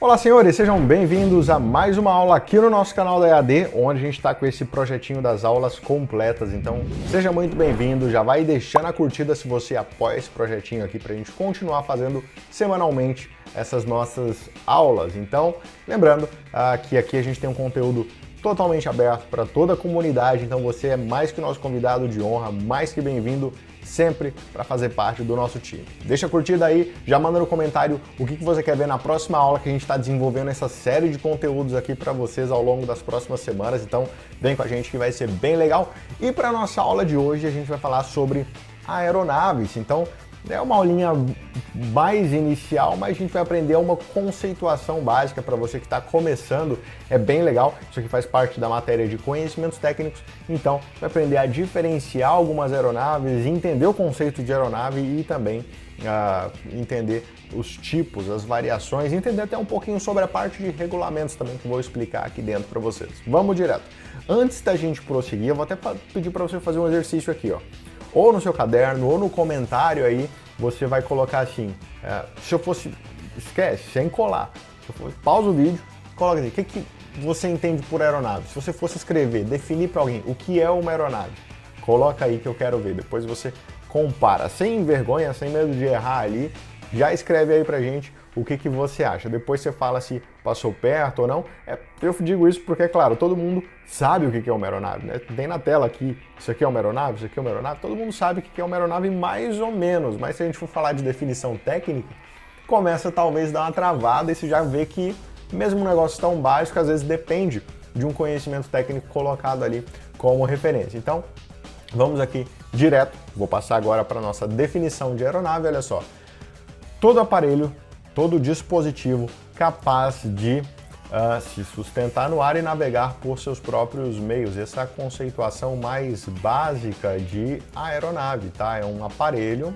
Olá, senhores, sejam bem-vindos a mais uma aula aqui no nosso canal da EAD, onde a gente está com esse projetinho das aulas completas. Então, seja muito bem-vindo, já vai deixando a curtida se você apoia esse projetinho aqui para a gente continuar fazendo semanalmente essas nossas aulas. Então, lembrando que aqui a gente tem um conteúdo totalmente aberto para toda a comunidade, então você é mais que nosso convidado de honra, mais que bem-vindo sempre para fazer parte do nosso time. Deixa a curtida aí, já manda no comentário o que você quer ver na próxima aula, que a gente está desenvolvendo essa série de conteúdos aqui para vocês ao longo das próximas semanas, então vem com a gente que vai ser bem legal. E para a nossa aula de hoje a gente vai falar sobre aeronaves, então é uma aulinha mais inicial, mas a gente vai aprender uma conceituação básica para você que está começando, é bem legal, isso aqui faz parte da matéria de conhecimentos técnicos, então vai aprender a diferenciar algumas aeronaves, entender o conceito de aeronave e também entender os tipos, as variações, entender até um pouquinho sobre a parte de regulamentos também, que eu vou explicar aqui dentro para vocês. Vamos direto. Antes da gente prosseguir, eu vou até pedir para você fazer um exercício aqui, ó. Ou no seu caderno, ou no comentário aí, você vai colocar assim, se eu fosse, esquece, sem colar, se eu fosse, pausa o vídeo, coloca assim, o que você entende por aeronave? Se você fosse escrever, definir para alguém o que é uma aeronave, coloca aí que eu quero ver, depois você compara, sem vergonha, sem medo de errar ali, já escreve aí pra gente o que você acha. Depois você fala se passou perto ou não. Eu digo isso porque, é claro, todo mundo sabe o que é uma aeronave, né? Tem na tela aqui, isso aqui é uma aeronave, isso aqui é uma aeronave. Todo mundo sabe o que é uma aeronave mais ou menos, mas se a gente for falar de definição técnica, começa talvez a dar uma travada e você já vê que mesmo um negócio tão básico, às vezes depende de um conhecimento técnico colocado ali como referência. Então, vamos aqui direto. Vou passar agora para a nossa definição de aeronave, olha só. Todo aparelho, todo dispositivo capaz de se sustentar no ar e navegar por seus próprios meios. Essa é a conceituação mais básica de aeronave, tá? É um aparelho,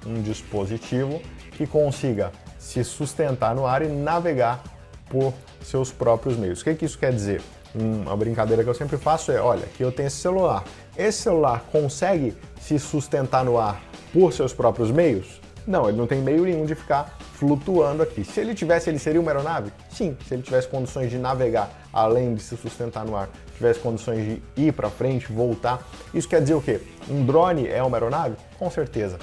um dispositivo que consiga se sustentar no ar e navegar por seus próprios meios. O que isso quer dizer? Uma brincadeira que eu sempre faço é, olha, aqui eu tenho esse celular. Esse celular consegue se sustentar no ar por seus próprios meios? Não, ele não tem meio nenhum de ficar flutuando aqui. Se ele tivesse, ele seria uma aeronave? Sim, se ele tivesse condições de navegar, além de se sustentar no ar, tivesse condições de ir para frente, voltar. Isso quer dizer o quê? Um drone é uma aeronave? Com certeza.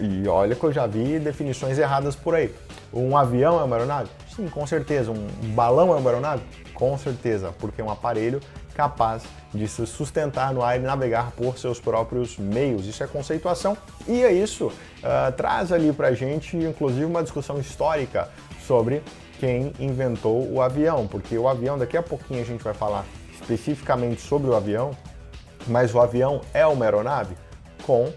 E olha que eu já vi definições erradas por aí. Um avião é uma aeronave? Sim, com certeza. Um balão é uma aeronave? Com certeza, porque é um aparelho capaz de se sustentar no ar e navegar por seus próprios meios. Isso é conceituação e é isso traz ali pra gente, inclusive, uma discussão histórica sobre quem inventou o avião, porque o avião, daqui a pouquinho a gente vai falar especificamente sobre o avião, mas o avião é uma aeronave? Com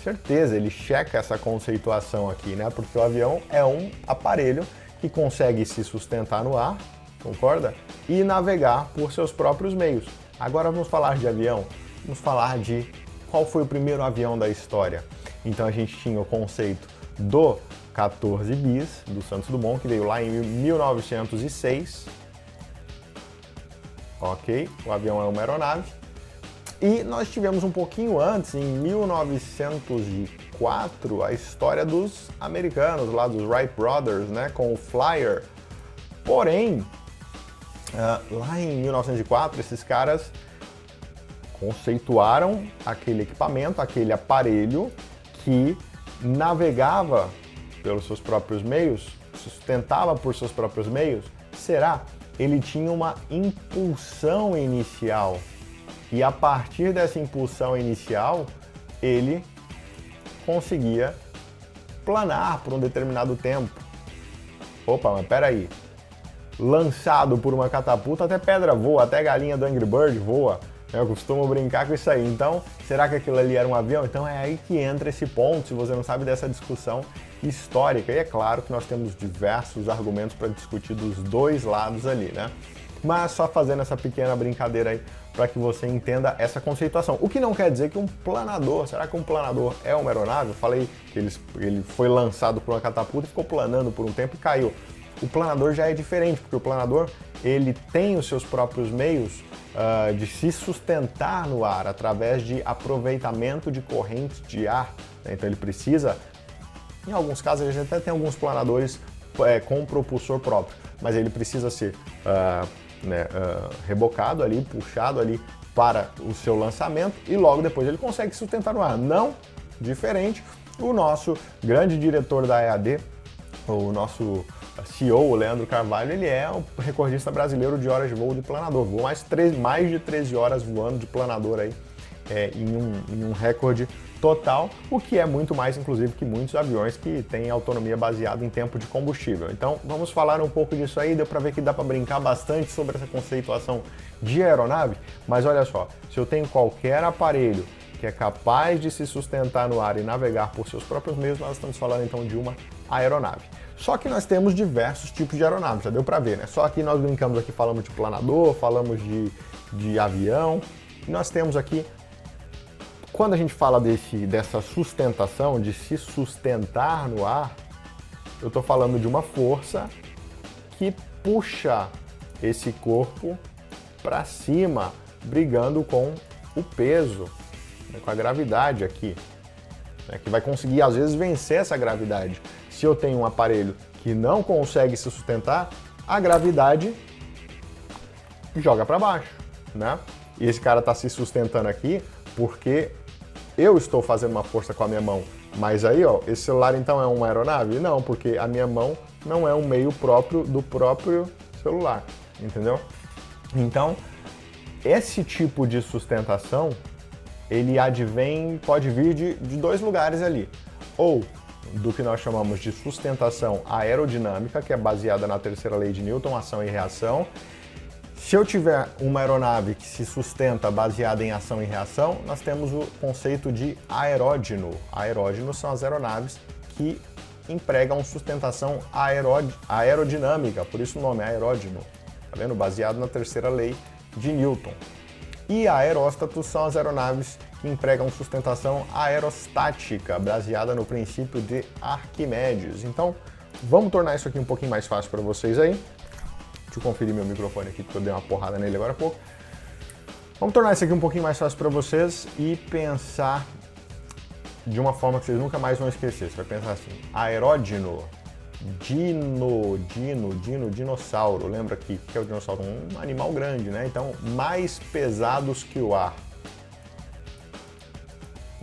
certeza, ele checa essa conceituação aqui, né? Porque o avião é um aparelho que consegue se sustentar no ar, concorda? E navegar por seus próprios meios. Agora vamos falar de avião, vamos falar de qual foi o primeiro avião da história. Então a gente tinha o conceito do 14 bis, do Santos Dumont, que veio lá em 1906. Ok, o avião é uma aeronave. E nós tivemos um pouquinho antes, em 1904, a história dos americanos, lá dos Wright Brothers, né, com o Flyer. Porém, lá em 1904, esses caras conceituaram aquele equipamento, aquele aparelho que navegava pelos seus próprios meios, sustentava por seus próprios meios. Será? Ele tinha uma impulsão inicial e a partir dessa impulsão inicial, ele conseguia planar por um determinado tempo. Opa, mas peraí. Lançado por uma catapulta, até pedra voa, até galinha do Angry Bird voa. Eu costumo brincar com isso aí. Então, será que aquilo ali era um avião? Então é aí que entra esse ponto, se você não sabe dessa discussão histórica. E é claro que nós temos diversos argumentos para discutir dos dois lados ali, né? Mas só fazendo essa pequena brincadeira aí para que você entenda essa conceituação. O que não quer dizer que um planador, será que um planador é uma aeronave? Eu falei que ele foi lançado por uma catapulta e ficou planando por um tempo e caiu. O planador já é diferente, porque o planador ele tem os seus próprios meios de se sustentar no ar através de aproveitamento de correntes de ar, né? Então ele precisa, em alguns casos a gente até tem alguns planadores com propulsor próprio, mas ele precisa ser rebocado ali, puxado ali para o seu lançamento e logo depois ele consegue sustentar no ar. Não diferente, o nosso grande diretor da EAD, o nosso CEO, o Leandro Carvalho, ele é o recordista brasileiro de horas de voo de planador. Voou mais de 13 horas voando de planador aí, em um recorde total, o que é muito mais, inclusive, que muitos aviões que têm autonomia baseada em tempo de combustível. Então, vamos falar um pouco disso aí, deu para ver que dá para brincar bastante sobre essa conceituação de aeronave, mas olha só, se eu tenho qualquer aparelho que é capaz de se sustentar no ar e navegar por seus próprios meios, nós estamos falando então de uma aeronave. Só que nós temos diversos tipos de aeronaves, já deu para ver, né? Só que nós brincamos aqui, falamos de planador, falamos de avião, e nós temos aqui, quando a gente fala dessa sustentação, de se sustentar no ar, eu estou falando de uma força que puxa esse corpo para cima, brigando com o peso, né, com a gravidade aqui, né, que vai conseguir às vezes vencer essa gravidade. Se eu tenho um aparelho que não consegue se sustentar, a gravidade joga para baixo, né? E esse cara está se sustentando aqui porque eu estou fazendo uma força com a minha mão. Mas aí, ó, esse celular então é uma aeronave? Não, porque a minha mão não é um meio próprio do próprio celular, entendeu? Então, esse tipo de sustentação, ele pode vir de dois lugares ali. Ou do que nós chamamos de sustentação aerodinâmica, que é baseada na terceira lei de Newton, ação e reação. Se eu tiver uma aeronave que se sustenta baseada em ação e reação, nós temos o conceito de aeródino. Aeródinos são as aeronaves que empregam sustentação aerodinâmica, por isso o nome é aeródino, tá vendo? Baseado na terceira lei de Newton. E aeróstatos são as aeronaves que empregam sustentação aerostática, baseada no princípio de Arquimedes. Então, vamos tornar isso aqui um pouquinho mais fácil para vocês aí. Deixa eu conferir meu microfone aqui, porque eu dei uma porrada nele agora há pouco. Vamos tornar isso aqui um pouquinho mais fácil para vocês e pensar de uma forma que vocês nunca mais vão esquecer. Você vai pensar assim, aeródino, dinossauro. Lembra que é o dinossauro? Um animal grande, né? Então, mais pesados que o ar.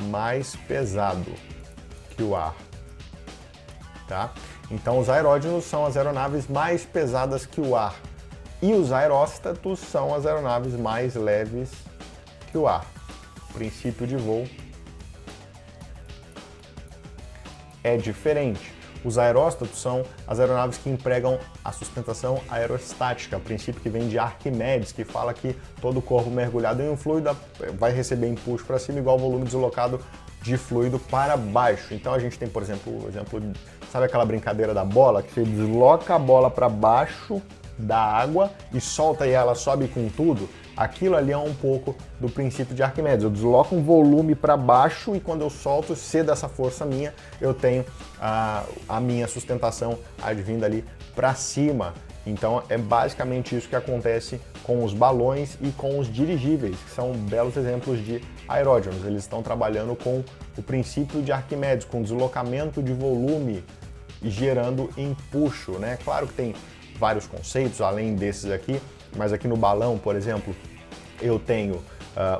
Mais pesado que o ar, tá? Então, os aeródinos são as aeronaves mais pesadas que o ar e os aeróstatos são as aeronaves mais leves que o ar. O princípio de voo é diferente. Os aeróstatos são as aeronaves que empregam a sustentação aerostática, princípio que vem de Arquimedes, que fala que todo corpo mergulhado em um fluido vai receber impulso para cima igual ao volume deslocado de fluido para baixo. Então a gente tem, por exemplo, sabe aquela brincadeira da bola, que você desloca a bola para baixo da água e solta e ela sobe com tudo? Aquilo ali é um pouco do princípio de Arquimedes. Eu desloco um volume para baixo e quando eu solto, cedo essa força minha, eu tenho a minha sustentação advindo ali para cima. Então é basicamente isso que acontece com os balões e com os dirigíveis, que são belos exemplos de aeródinos. Eles estão trabalhando com o princípio de Arquimedes, com deslocamento de volume e gerando empuxo, né? Claro que tem vários conceitos além desses aqui, mas aqui no balão, por exemplo, eu tenho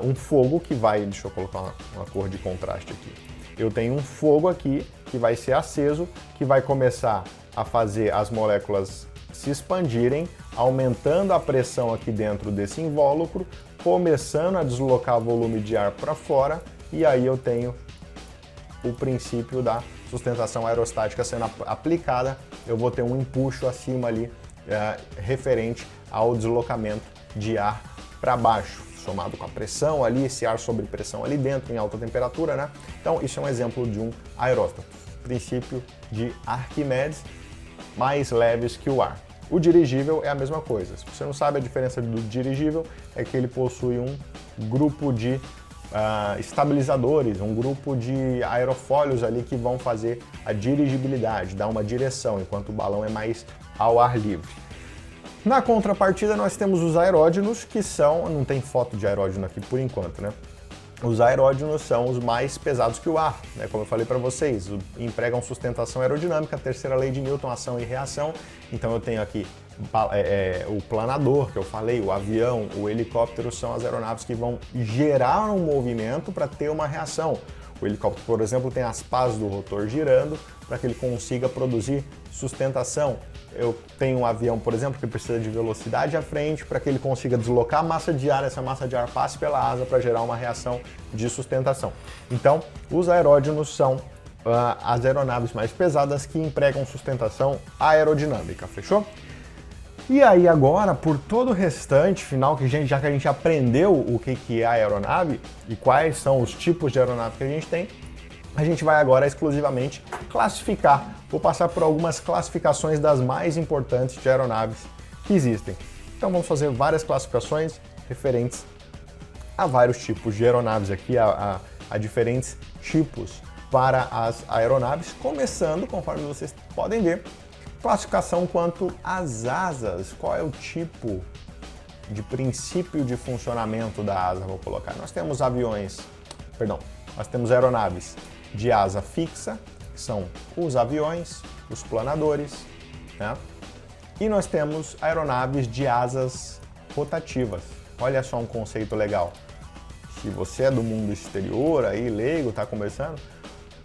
um fogo que vai... Deixa eu colocar uma cor de contraste aqui. Eu tenho um fogo aqui que vai ser aceso, que vai começar a fazer as moléculas se expandirem, aumentando a pressão aqui dentro desse invólucro, começando a deslocar volume de ar para fora, e aí eu tenho o princípio da sustentação aerostática sendo aplicada, eu vou ter um empuxo acima ali referente ao deslocamento de ar para baixo, somado com a pressão ali, esse ar sob pressão ali dentro, em alta temperatura, né? Então, isso é um exemplo de um aeróstato. Princípio de Arquimedes, mais leves que o ar. O dirigível é a mesma coisa. Se você não sabe a diferença do dirigível, é que ele possui um grupo de estabilizadores, um grupo de aerofólios ali que vão fazer a dirigibilidade, dar uma direção, enquanto o balão é mais ao ar livre. Na contrapartida, nós temos os aeródinos, que são... Não tem foto de aeródino aqui por enquanto, né? Os aeródinos são os mais pesados que o ar, né? Como eu falei para vocês, empregam sustentação aerodinâmica, terceira lei de Newton, ação e reação. Então eu tenho aqui o planador, que eu falei, o avião, o helicóptero são as aeronaves que vão gerar um movimento para ter uma reação. O helicóptero, por exemplo, tem as pás do rotor girando para que ele consiga produzir sustentação. Eu tenho um avião, por exemplo, que precisa de velocidade à frente para que ele consiga deslocar a massa de ar, essa massa de ar passe pela asa para gerar uma reação de sustentação. Então, os aeródinos são as aeronaves mais pesadas que empregam sustentação aerodinâmica, fechou? E aí agora, por todo o restante final, já que a gente aprendeu o que é a aeronave e quais são os tipos de aeronave que a gente tem, a gente vai agora exclusivamente classificar. Vou passar por algumas classificações das mais importantes de aeronaves que existem. Então vamos fazer várias classificações referentes a vários tipos de aeronaves aqui, a diferentes tipos para as aeronaves, começando, conforme vocês podem ver, classificação quanto às asas. Qual é o tipo de princípio de funcionamento da asa? Vou colocar. Nós temos nós temos aeronaves de asa fixa, que são os aviões, os planadores, né? E nós temos aeronaves de asas rotativas. Olha só um conceito legal. Se você é do mundo exterior, aí leigo, está conversando,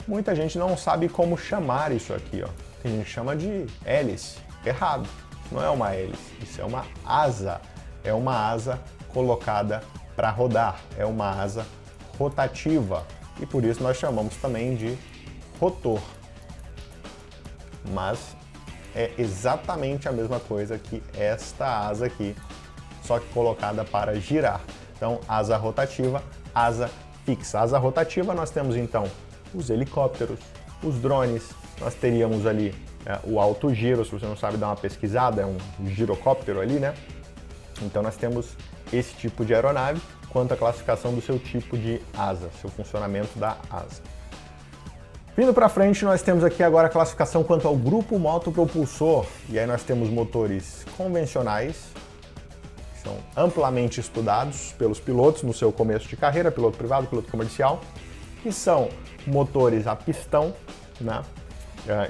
muita gente não sabe como chamar isso aqui, ó. A gente chama de hélice. Errado. Não é uma hélice, isso é uma asa. É uma asa colocada para rodar. É uma asa rotativa. E por isso nós chamamos também de rotor. Mas é exatamente a mesma coisa que esta asa aqui, só que colocada para girar. Então, asa rotativa, asa fixa. Asa rotativa nós temos então os helicópteros, os drones, nós teríamos ali o alto giro, se você não sabe dar uma pesquisada, é um girocóptero ali, né? Então nós temos esse tipo de aeronave quanto à classificação do seu tipo de asa, seu funcionamento da asa. Vindo para frente, nós temos aqui agora a classificação quanto ao grupo motopropulsor, e aí nós temos motores convencionais, que são amplamente estudados pelos pilotos no seu começo de carreira, piloto privado, piloto comercial, que são motores a pistão, né?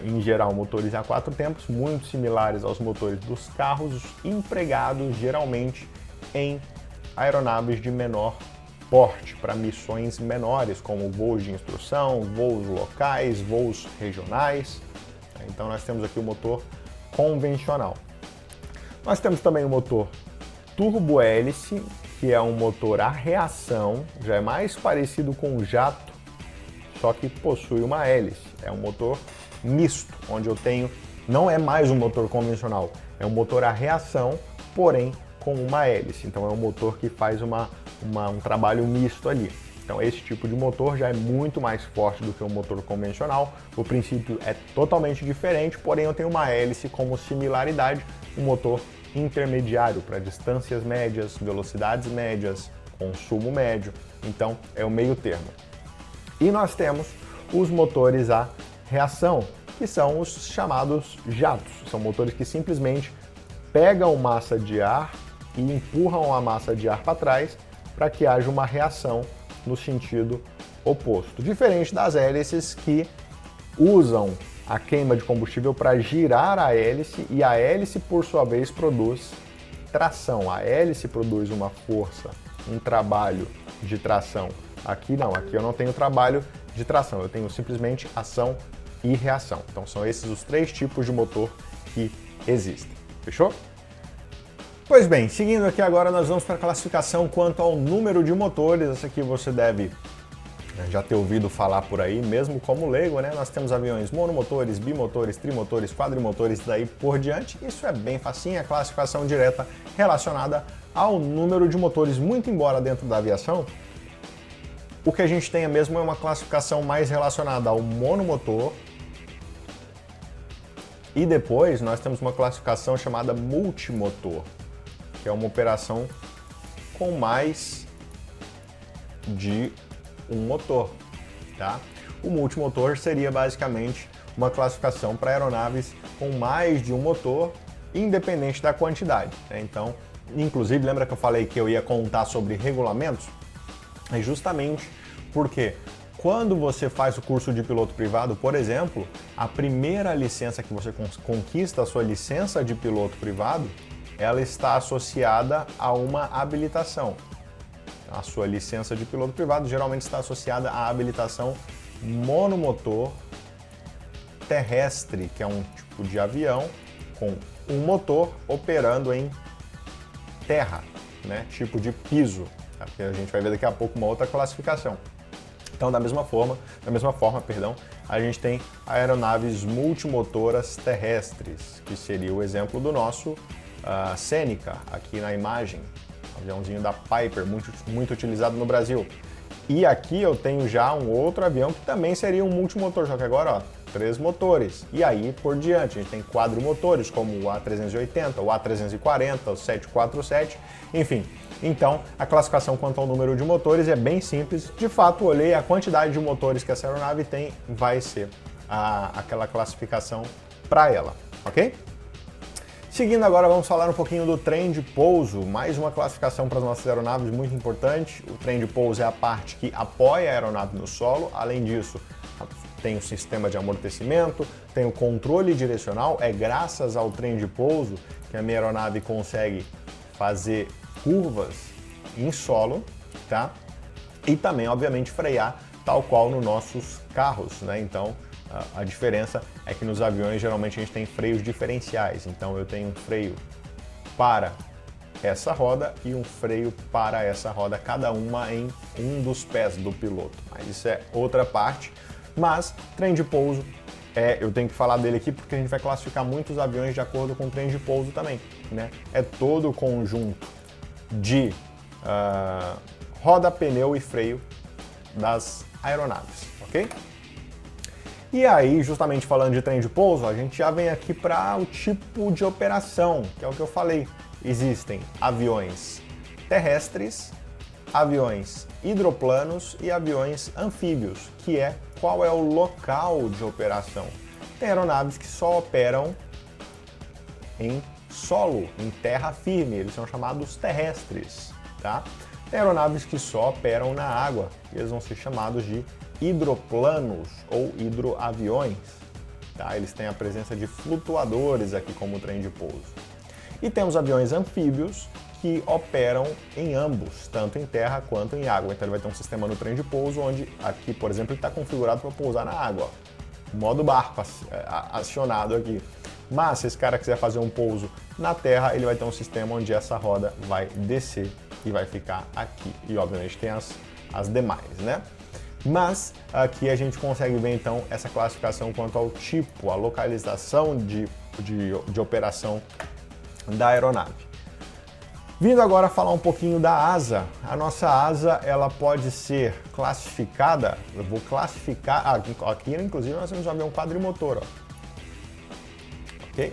Em geral motores a 4 tempos, muito similares aos motores dos carros, empregados geralmente em aeronaves de menor porte, para missões menores, como voos de instrução, voos locais, voos regionais. Então nós temos aqui o motor convencional. Nós temos também o motor turbo-hélice, que é um motor a reação, já é mais parecido com o jato, só que possui uma hélice. É um motor misto, onde eu tenho, não é mais um motor convencional, é um motor a reação, porém com uma hélice. Então é um motor que faz um trabalho misto ali. Então esse tipo de motor já é muito mais forte do que um motor convencional. O princípio é totalmente diferente, porém eu tenho uma hélice como similaridade, um motor intermediário para distâncias médias, velocidades médias, consumo médio. Então é o meio termo. E nós temos os motores a reação, que são os chamados jatos. São motores que simplesmente pegam massa de ar e empurram a massa de ar para trás para que haja uma reação no sentido oposto. Diferente das hélices, que usam a queima de combustível para girar a hélice, e a hélice, por sua vez, produz tração. A hélice produz uma força, um trabalho de tração. Aqui não, aqui eu não tenho trabalho de tração, eu tenho simplesmente ação e reação. Então são esses os 3 tipos de motor que existem. Fechou? Pois bem, seguindo aqui agora nós vamos para a classificação quanto ao número de motores. Essa aqui você deve já ter ouvido falar por aí, mesmo como leigo, né? Nós temos aviões monomotores, bimotores, trimotores, quadrimotores e daí por diante. Isso é bem facinho, é classificação direta relacionada ao número de motores. Muito embora dentro da aviação, o que a gente tem mesmo é uma classificação mais relacionada ao monomotor. E depois nós temos uma classificação chamada multimotor, que é uma operação com mais de um motor, tá? O multimotor seria basicamente uma classificação para aeronaves com mais de um motor, independente da quantidade, né? Então, inclusive, lembra que eu falei que eu ia contar sobre regulamentos? É justamente porque quando você faz o curso de piloto privado, por exemplo, a primeira licença que você conquista, a sua licença de piloto privado, ela está associada a uma habilitação. A sua licença de piloto privado geralmente está associada à habilitação monomotor terrestre, que é um tipo de avião com um motor operando em terra, né? Tipo de piso, tá? Porque a gente vai ver daqui a pouco uma outra classificação. Então, da mesma forma, a gente tem aeronaves multimotoras terrestres, que seria o exemplo do nosso Seneca, aqui na imagem, aviãozinho da Piper, muito utilizado no Brasil. E aqui eu tenho já um outro avião que também seria um multimotor, só que agora, ó, 3 motores. E aí por diante, a gente tem quadrimotores, como o A380, o A340, o 747, enfim. Então, a classificação quanto ao número de motores é bem simples. De fato, olhei a quantidade de motores que essa aeronave tem, vai ser aquela classificação para ela, ok? Seguindo agora, vamos falar um pouquinho do trem de pouso, mais uma classificação para as nossas aeronaves muito importante. O trem de pouso é a parte que apoia a aeronave no solo, além disso, tem o sistema de amortecimento, tem o controle direcional, é graças ao trem de pouso que a minha aeronave consegue fazer curvas em solo, tá? E também, obviamente, frear, tal qual nos nossos carros, né? Então, a diferença é que nos aviões geralmente a gente tem freios diferenciais. Então eu tenho um freio para essa roda e um freio para essa roda, cada uma em um dos pés do piloto. Mas isso é outra parte. Mas trem de pouso, eu tenho que falar dele aqui porque a gente vai classificar muitos aviões de acordo com o trem de pouso também, né? É todo o conjunto de roda, pneu e freio das aeronaves, ok? E aí, justamente falando de trem de pouso, a gente já vem aqui para o tipo de operação, que é o que eu falei. Existem aviões terrestres, aviões hidroplanos e aviões anfíbios, que é qual é o local de operação. Tem aeronaves que só operam em solo, em terra firme, eles são chamados terrestres, tá? Tem aeronaves que só operam na água, eles vão ser chamados de hidroplanos ou hidroaviões, tá? Eles têm a presença de flutuadores aqui como trem de pouso. E temos aviões anfíbios que operam em ambos, tanto em terra quanto em água. Então ele vai ter um sistema no trem de pouso onde aqui, por exemplo, ele está configurado para pousar na água, modo barco acionado aqui. Mas se esse cara quiser fazer um pouso na terra, ele vai ter um sistema onde essa roda vai descer e vai ficar aqui. E obviamente tem as demais, né? Mas aqui a gente consegue ver então essa classificação quanto ao tipo, a localização de operação da aeronave. Vindo agora a falar um pouquinho da asa. A nossa asa ela pode ser classificada, eu vou classificar, aqui inclusive nós temos um avião quadrimotor, ó. Ok?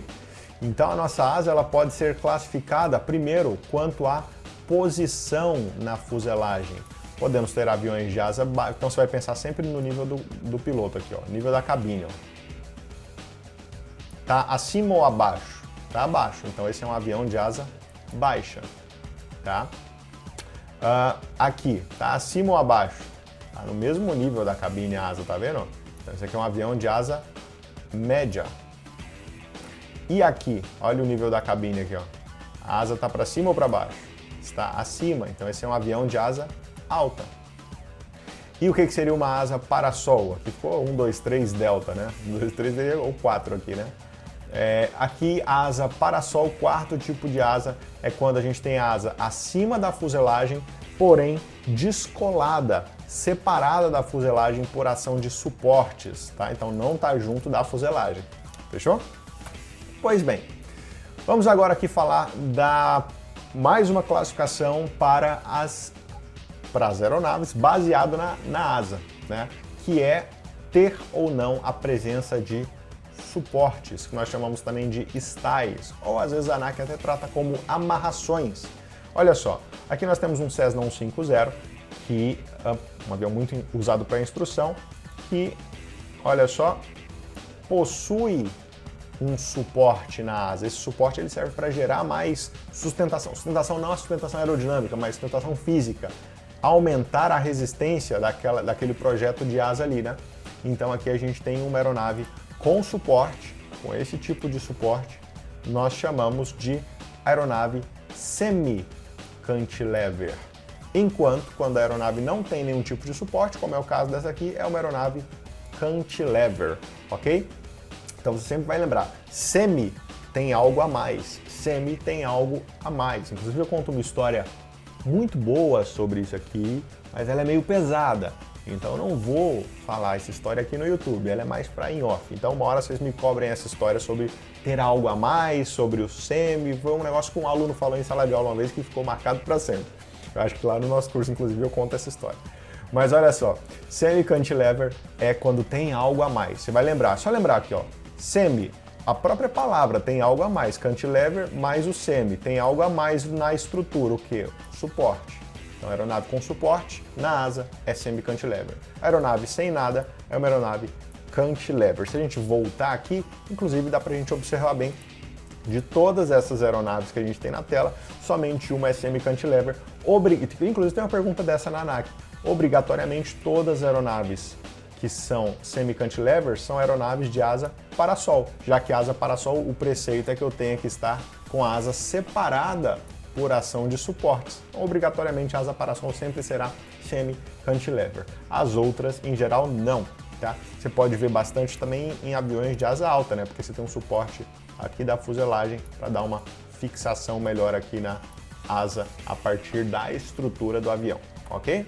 Então a nossa asa ela pode ser classificada primeiro quanto à posição na fuselagem. Podemos ter aviões de asa baixa, então você vai pensar sempre no nível do piloto aqui, ó, nível da cabine, ó. Tá acima ou abaixo? Tá abaixo, então esse é um avião de asa baixa, tá? Aqui, tá acima ou abaixo? Tá no mesmo nível da cabine a asa, tá vendo? Então esse aqui é um avião de asa média. E aqui, olha o nível da cabine aqui, ó. A asa tá para cima ou para baixo? Está acima, então esse é um avião de asa alta. E o que seria uma asa parasol? Aqui ficou 1, 2, 3 delta, né? 1, 2, 3 ou 4 aqui, né? Aqui a asa parasol, quarto tipo de asa, é quando a gente tem a asa acima da fuselagem, porém descolada, separada da fuselagem por ação de suportes, tá? Então não está junto da fuselagem, fechou? Pois bem, vamos agora aqui falar da mais uma classificação para as aeronaves baseado na asa, né? Que é ter ou não a presença de suportes, que nós chamamos também de sties, ou às vezes a ANAC até trata como amarrações. Olha só, aqui nós temos um Cessna 150, que é um avião muito usado para instrução, que, olha só, possui um suporte na asa. Esse suporte ele serve para gerar mais sustentação. Sustentação não é sustentação aerodinâmica, mas sustentação física. aumentar a resistência daquele projeto de asa ali, né? Então aqui a gente tem uma aeronave com suporte, com esse tipo de suporte, nós chamamos de aeronave semi-cantilever. Enquanto, quando a aeronave não tem nenhum tipo de suporte, como é o caso dessa aqui, é uma aeronave cantilever, ok? Então você sempre vai lembrar, semi tem algo a mais, semi tem algo a mais. Inclusive eu conto uma história muito boa sobre isso aqui, mas ela é meio pesada. Então eu não vou falar essa história aqui no YouTube, ela é mais para em off. Então uma hora vocês me cobrem essa história sobre ter algo a mais, sobre o semi. Foi um negócio que um aluno falou em sala de aula uma vez que ficou marcado para sempre. Eu acho que lá no nosso curso, inclusive, eu conto essa história. Mas olha só, semi-cantilever é quando tem algo a mais. Você vai lembrar, só lembrar aqui, ó, semi, a própria palavra tem algo a mais, cantilever mais o semi, tem algo a mais na estrutura, o que? Suporte. Então, aeronave com suporte na asa é semi-cantilever. Aeronave sem nada é uma aeronave cantilever. Se a gente voltar aqui, inclusive dá pra gente observar bem, de todas essas aeronaves que a gente tem na tela, somente uma é semi-cantilever. Inclusive tem uma pergunta dessa na ANAC. Obrigatoriamente todas as aeronaves que são semi-cantilever são aeronaves de asa parasol, já que asa parasol, o preceito é que eu tenha que estar com a asa separada por ação de suportes. Então, obrigatoriamente a asa parasol sempre será semi-cantilever. As outras, em geral, não. Tá? Você pode ver bastante também em aviões de asa alta, né? Porque você tem um suporte aqui da fuselagem para dar uma fixação melhor aqui na asa a partir da estrutura do avião, ok?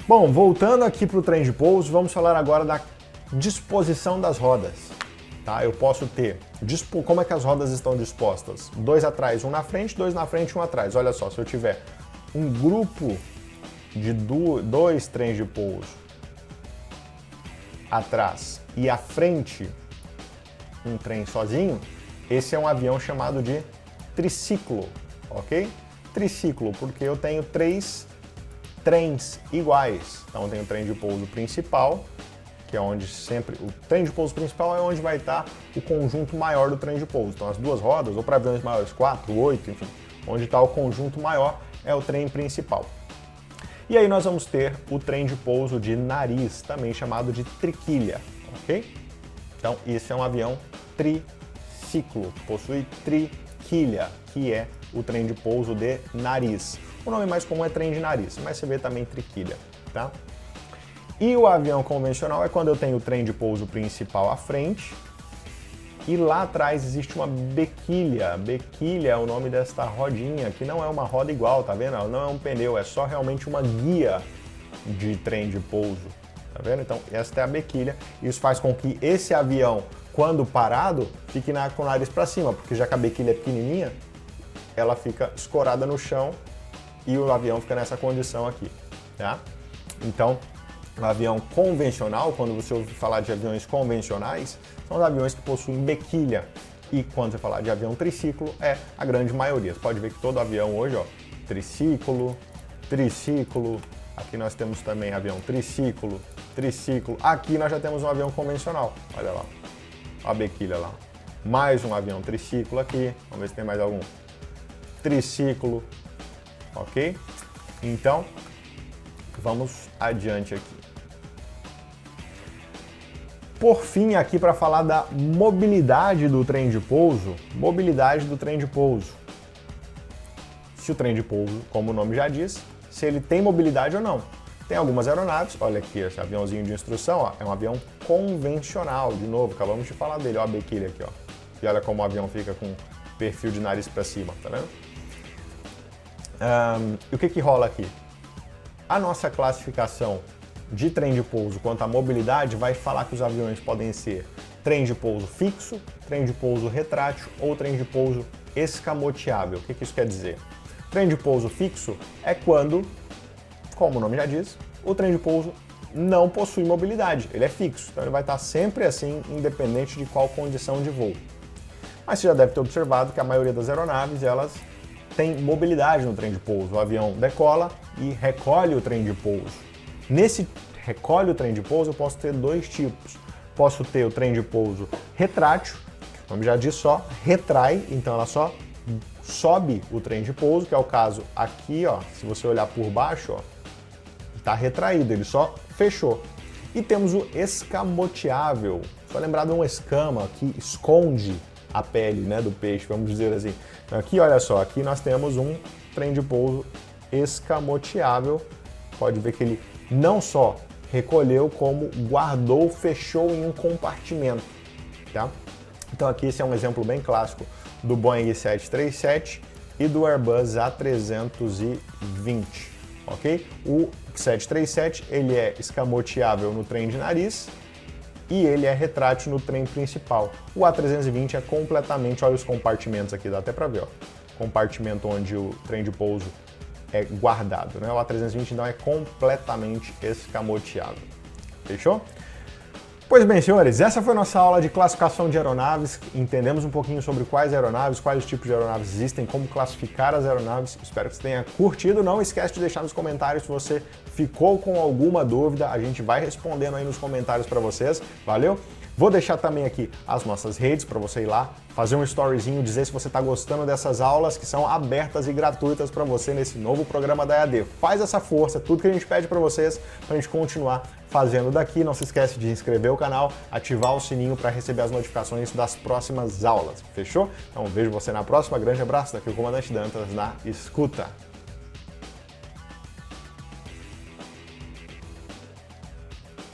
Bom, voltando aqui para o trem de pouso, vamos falar agora da disposição das rodas. Tá? Eu posso ter, como é que as rodas estão dispostas? 2 atrás, 1 na frente, 2 na frente, 1 atrás. Olha só, se eu tiver um grupo de 2 trens de pouso atrás e à frente um trem sozinho, esse é um avião chamado de triciclo, ok? Triciclo, porque eu tenho 3 trens iguais. Então eu tenho o trem de pouso principal, que é onde sempre... O trem de pouso principal é onde vai estar o conjunto maior do trem de pouso. Então as 2 rodas, ou para aviões maiores, 4, 8, enfim, onde está o conjunto maior é o trem principal. E aí nós vamos ter o trem de pouso de nariz, também chamado de triquilha, ok? Então esse é um avião triciclo, possui triquilha, que é o trem de pouso de nariz. O nome mais comum é trem de nariz, mas você vê também triquilha, tá? E o avião convencional é quando eu tenho o trem de pouso principal à frente e lá atrás existe uma bequilha. Bequilha é o nome desta rodinha, que não é uma roda igual, tá vendo? Ela não é um pneu, é só realmente uma guia de trem de pouso, tá vendo? Então, esta é a bequilha. Isso faz com que esse avião, quando parado, fique com o nariz para cima, porque já que a bequilha é pequenininha, ela fica escorada no chão e o avião fica nessa condição aqui, tá? Então, o avião convencional, quando você ouve falar de aviões convencionais, são os aviões que possuem bequilha. E quando você falar de avião triciclo, é a grande maioria. Você pode ver que todo avião hoje, ó, triciclo, triciclo. Aqui nós temos também avião triciclo, triciclo. Aqui nós já temos um avião convencional. Olha lá, a bequilha lá. Mais um avião triciclo aqui. Vamos ver se tem mais algum. Triciclo, ok? Então, vamos adiante aqui. Por fim, aqui para falar da mobilidade do trem de pouso. Mobilidade do trem de pouso. Se o trem de pouso, como o nome já diz, se ele tem mobilidade ou não. Tem algumas aeronaves, olha aqui, esse aviãozinho de instrução, ó, é um avião convencional, de novo, acabamos de falar dele, ó a bequilha aqui, ó. E olha como o avião fica com perfil de nariz para cima, tá vendo? E o que rola aqui? A nossa classificação de trem de pouso quanto à mobilidade vai falar que os aviões podem ser trem de pouso fixo, trem de pouso retrátil ou trem de pouso escamoteável. O que isso quer dizer? Trem de pouso fixo é quando, como o nome já diz, o trem de pouso não possui mobilidade, ele é fixo, então ele vai estar sempre assim, independente de qual condição de voo. Mas você já deve ter observado que a maioria das aeronaves, elas têm mobilidade no trem de pouso. O avião decola e recolhe o trem de pouso. Nesse recolhe o trem de pouso, eu posso ter 2 tipos. Posso ter o trem de pouso retrátil, como já disse, só retrai, então ela só sobe o trem de pouso, que é o caso aqui, ó, se você olhar por baixo, ó, está retraído, ele só fechou. E temos o escamoteável, só lembrar de uma escama que esconde a pele, né, do peixe, vamos dizer assim. Então aqui, olha só, aqui nós temos um trem de pouso escamoteável, pode ver que ele não só recolheu, como guardou, fechou em um compartimento, tá? Então aqui esse é um exemplo bem clássico do Boeing 737 e do Airbus A320, ok? O 737 ele é escamoteável no trem de nariz e ele é retrátil no trem principal. O A320 é completamente, olha os compartimentos aqui, dá até para ver, ó, compartimento onde o trem de pouso é guardado, né? O A320 então é completamente escamoteável. Fechou? Pois bem, senhores, essa foi nossa aula de classificação de aeronaves. Entendemos um pouquinho sobre quais aeronaves, quais tipos de aeronaves existem, como classificar as aeronaves. Espero que você tenha curtido. Não esquece de deixar nos comentários se você ficou com alguma dúvida. A gente vai respondendo aí nos comentários para vocês. Valeu? Vou deixar também aqui as nossas redes para você ir lá, fazer um storyzinho, dizer se você está gostando dessas aulas que são abertas e gratuitas para você nesse novo programa da EAD. Faz essa força, tudo que a gente pede para vocês, para a gente continuar fazendo daqui. Não se esquece de inscrever o canal, ativar o sininho para receber as notificações das próximas aulas. Fechou? Então vejo você na próxima. Grande abraço, daqui o Comandante Dantas na escuta.